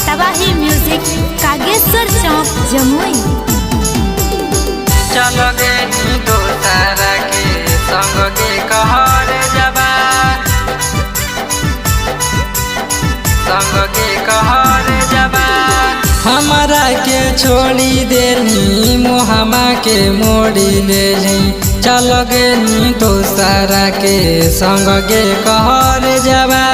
तबाही म्यूजिक कागेश्वर चौक जमुई। चलोगे नी दोसारा के संग के कहर जबा, संग के कहर जबा। हमारा के छोड़ी देनी मुहामा के मोड़ी लेली, चलोगे नी दोसारा के संग के कहर जबा।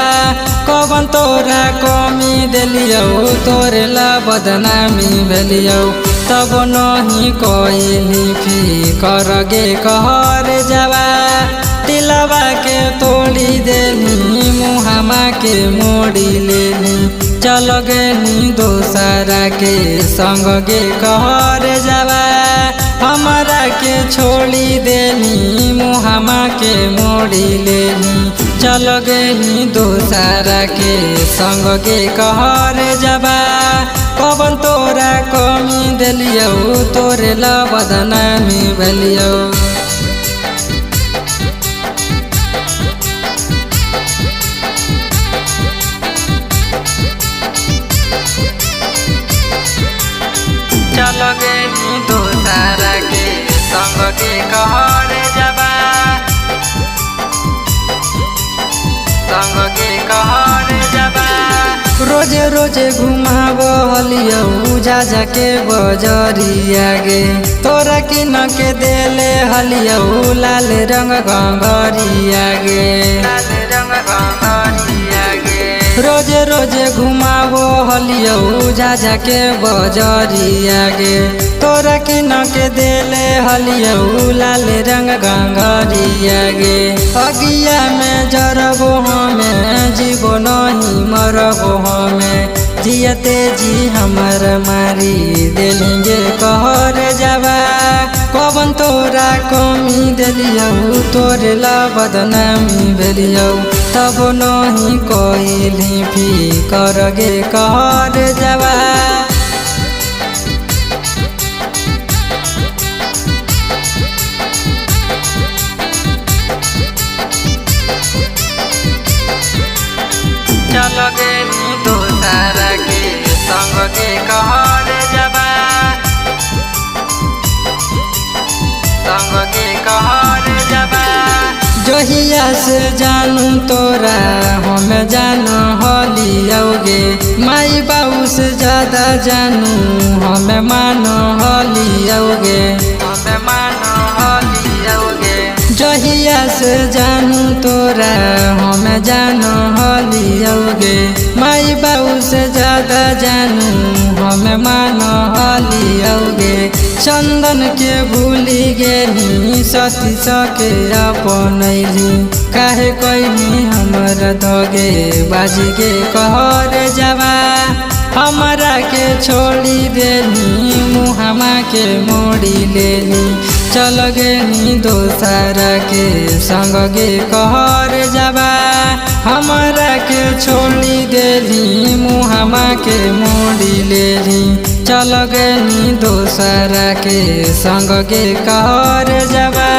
कवन तोरा कमी दिलियो तोरे ला बदनामी भेलियो, तब नहीं कोई फिकर गे कहर जबा। दिलवा के तोड़ी देनी मुहामा के मोड़ी लेनी, चलोगे नी दोसारा के संग गे कहर जबा। हमारा के छोड़ी देनी मुहामा के मोड़ी लेनी, चलोगे नी दोसारा के संग गे कहर जबा। कवन तोरा कमी दिलियो तोरे ला बदनामी भेलियो। चलोगे नी दोसारा के संग के कहर जबा, संग के कहर जबा। रोजे रोजे घुमाबो हलियो जा के बजरिया गे, तोरा किन के देले हलियो लाल रंग गंगरिया गे, लाल रंग गंगरिया गे। रोजे रोजे घुमाबो हलियो जा के बजरिया गे, तोरा किन के देले हलियो लाल रंग गंगरिया गे। अगिया में जरबो हमें जीवो नहीं मरबो हमें, जियते जी हमर मारी देलेंगे कहर जबा। कवन तोरा कमी दिलियो तोरे ला बदनामी भेलियो, तब नहीं कोई फिकर गे कहर जबा। चलोगे नी दोसारा के संग के कहर जबा, संग के कहर जबा। जहिया से जानू तोरा हम जानू हलियोगे, माई बाबू से ज्यादा जानू हम मानो हलियोगे, हम मानो हलियोगे। जहिया से जानू तोरा हम जानू हलियोगे, माई बाबू से ज्यादा जानू हम मानो हलियोगे। चंदन के भूली गेली सती सके अपनैली, काहे कैनी हमर धगे बाजी गे कहर जबा। हमारा के छोड़ी देनी मुहामा के मोड़ी लेनी, चलोगे नी दोसारा के संग गे कहर जबा। हमारा के छोड़ी देली मुहामा के मोड़ी लेली, चलोगे नी दोसारा के संग गे कहर जबा।